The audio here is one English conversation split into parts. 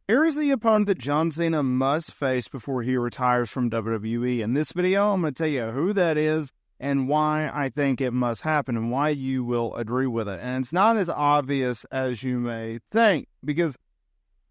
Here is the opponent that John Cena must face before he retires from WWE. In this video, I'm going to tell you who that is and why I think it must happen and why you will agree with it. And it's not as obvious as you may think, because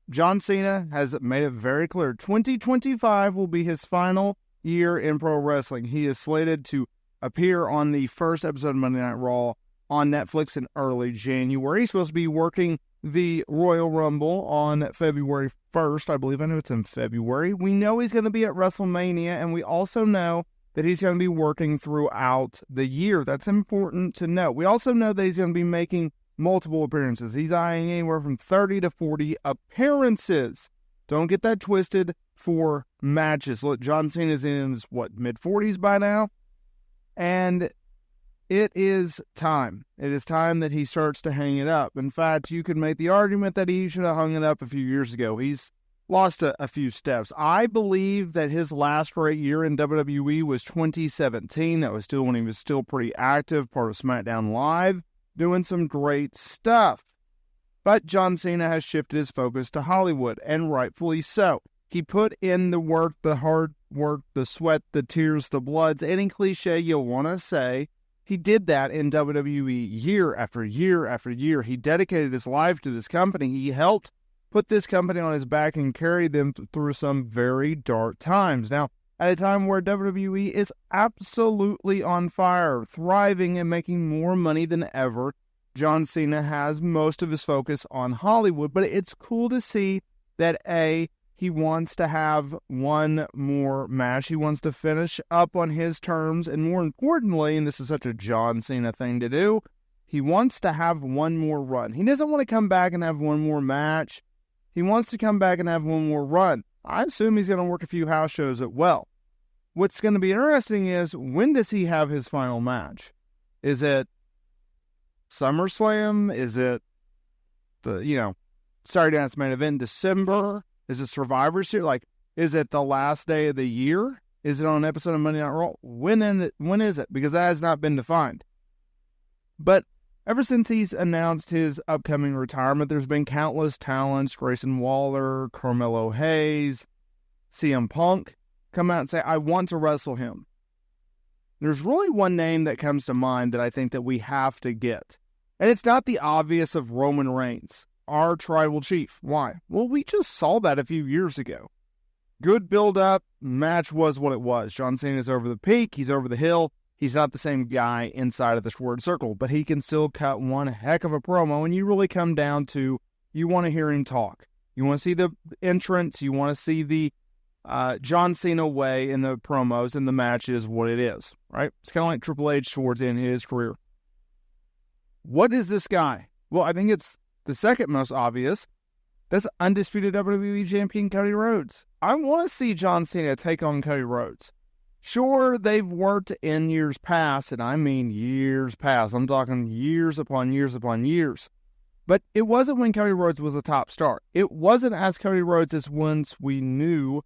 John Cena has made it very clear 2025 will be his final year in pro wrestling. He is slated to appear on the first episode of Monday Night Raw on Netflix in early January. He's supposed to be working the Royal Rumble on February 1st. I believe, I know it's in February. We know he's going to be at WrestleMania, and we also know that he's going to be working throughout the year. That's important to know. We also know that he's going to be making multiple appearances. He's eyeing anywhere from 30 to 40 appearances. Don't get that twisted for matches. Look, John Cena's in his, mid-40s by now? And it is time. It is time that he starts to hang it up. In fact, you could make the argument that he should have hung it up a few years ago. He's lost a few steps. I believe that his last great year in WWE was 2017. That was still when he was still pretty active, part of SmackDown Live, doing some great stuff. But John Cena has shifted his focus to Hollywood, and rightfully so. He put in the work, the hard work, the sweat, the tears, the bloods, any cliche you want to say. He did that in WWE year after year after year. He dedicated his life to this company. He helped put this company on his back and carry them through some very dark times. Now, at a time where WWE is absolutely on fire, thriving and making more money than ever, John Cena has most of his focus on Hollywood. But it's cool to see that, he wants to have one more match. He wants to finish up on his terms. And more importantly, and this is such a John Cena thing to do, he wants to have one more run. He doesn't want to come back and have one more match. He wants to come back and have one more run. I assume he's going to work a few house shows as well. What's going to be interesting is, when does he have his final match? Is it SummerSlam? Is it the, Saturday Night's Main Event in December? Is it Survivor Series? Is it the last day of the year? Is it on an episode of Monday Night Raw? When is it? Because that has not been defined. But ever since he's announced his upcoming retirement, there's been countless talents, Grayson Waller, Carmelo Hayes, CM Punk, come out and say, I want to wrestle him. There's really one name that comes to mind that I think that we have to get. And it's not the obvious of Roman Reigns, our tribal chief. Why? Well, we just saw that a few years ago. Good build-up, match was what it was. John Cena's over the peak, he's over the hill. He's not the same guy inside of the squared circle, but he can still cut one heck of a promo, and you really come down to, you want to hear him talk. You want to see the entrance, you want to see the John Cena way in the promos, and the match is what it is, right? It's kind of like Triple H towards the end of his career. What is this guy? Well, I think it's the second most obvious. That's undisputed WWE champion Cody Rhodes. I want to see John Cena take on Cody Rhodes. Sure, they've worked in years past, and I mean years past. I'm talking years upon years upon years. But it wasn't when Cody Rhodes was a top star. It wasn't as Cody Rhodes as once we knew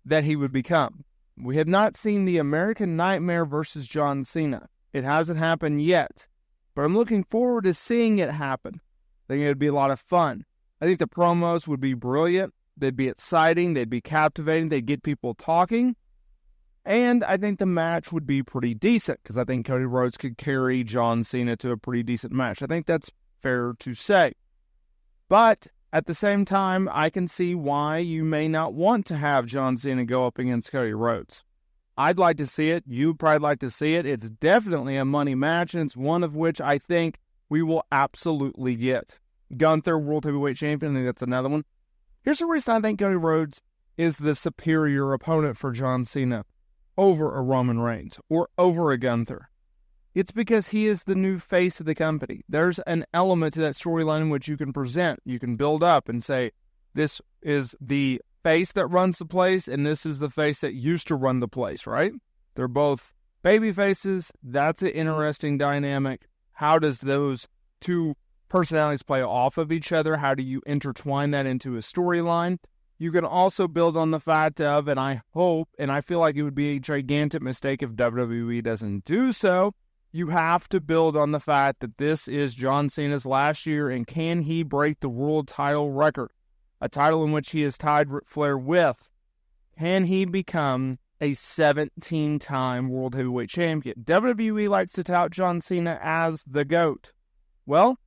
that he would become. We have not seen the American Nightmare versus John Cena. It hasn't happened yet. But I'm looking forward to seeing it happen. I think it would be a lot of fun. I think the promos would be brilliant. They'd be exciting. They'd be captivating. They'd get people talking. And I think the match would be pretty decent, because I think Cody Rhodes could carry John Cena to a pretty decent match. I think that's fair to say. But at the same time, I can see why you may not want to have John Cena go up against Cody Rhodes. I'd like to see it. You'd probably like to see it. It's definitely a money match, and it's one of which I think we will absolutely get. Gunther, World Heavyweight Champion, I think that's another one. Here's the reason I think Cody Rhodes is the superior opponent for John Cena over a Roman Reigns or over a Gunther. It's because he is the new face of the company. There's an element to that storyline in which you can present. You can build up and say, this is the face that runs the place, and this is the face that used to run the place, right? They're both baby faces. That's an interesting dynamic. How does those two personalities play off of each other? How do you intertwine that into a storyline? You can also build on the fact of, and I hope, and I feel like it would be a gigantic mistake if WWE doesn't do so, you have to build on the fact that this is John Cena's last year, and can he break the world title record? a title in which he has tied Ric Flair with. Can he become a 17-time World Heavyweight Champion? WWE likes to tout John Cena as the GOAT. Well,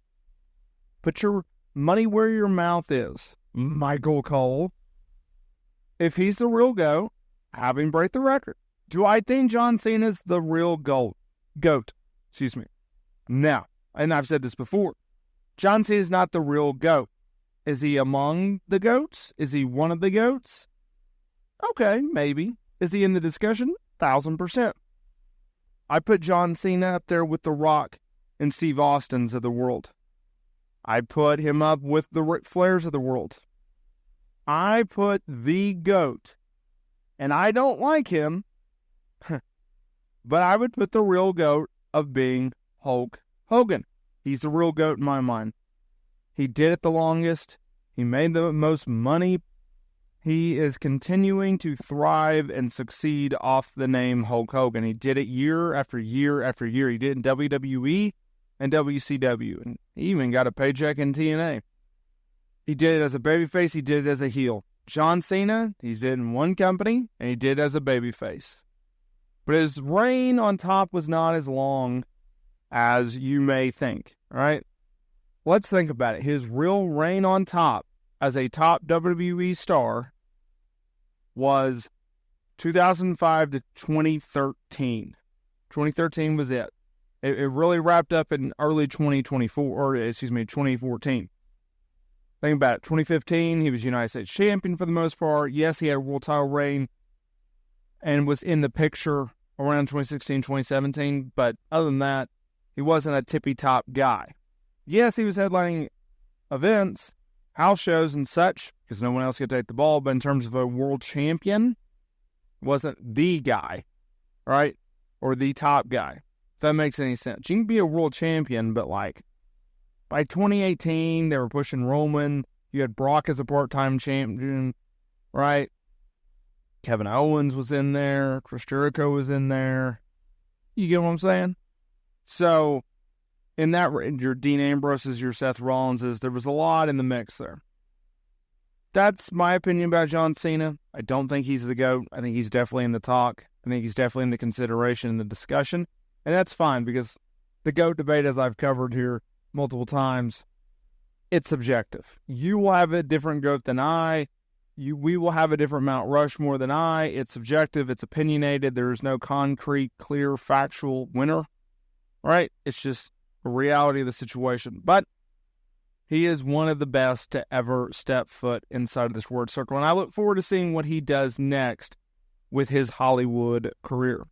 put your money where your mouth is, Michael Cole. If he's the real GOAT, have him break the record. Do I think John Cena's the real GOAT? No. And I've said this before. John Cena's not the real GOAT. Is he among the GOATs? Is he one of the GOATs? Okay, maybe. Is he in the discussion? 1,000%. I put John Cena up there with The Rock and Steve Austin's of the world. I put him up with the Ric Flairs of the world. I put the GOAT, and I don't like him, but I would put the real GOAT of being Hulk Hogan. He's the real GOAT in my mind. He did it the longest. He made the most money. He is continuing to thrive and succeed off the name Hulk Hogan. He did it year after year after year. He did it in WWE and WCW, and he even got a paycheck in TNA. He did it as a babyface. He did it as a heel. John Cena, he did it in one company, and he did it as a babyface. But his reign on top was not as long as you may think, all right? Let's think about it. His real reign on top as a top WWE star was 2005 to 2013. 2013 was it. It really wrapped up in early 2014. Think about it. 2015, he was United States champion for the most part. Yes, he had a world title reign and was in the picture around 2016, 2017. But other than that, he wasn't a tippy-top guy. Yes, he was headlining events, house shows and such, because no one else could take the ball. But in terms of a world champion, wasn't the guy, right? Or the top guy. If that makes any sense. You can be a world champion, but like, by 2018, they were pushing Roman. You had Brock as a part-time champion, right? Kevin Owens was in there. Chris Jericho was in there. You get what I'm saying? So, in that range, your Dean Ambroses, your Seth Rollinses, there was a lot in the mix there. That's my opinion about John Cena. I don't think he's the GOAT. I think he's definitely in the talk. I think he's definitely in the consideration and the discussion. And that's fine, because the GOAT debate, as I've covered here multiple times, it's subjective. You will have a different GOAT than I. We will have a different Mount Rushmore than I. It's subjective. It's opinionated. There is no concrete, clear, factual winner. Right? It's just a reality of the situation. But he is one of the best to ever step foot inside of this word circle. And I look forward to seeing what he does next with his Hollywood career.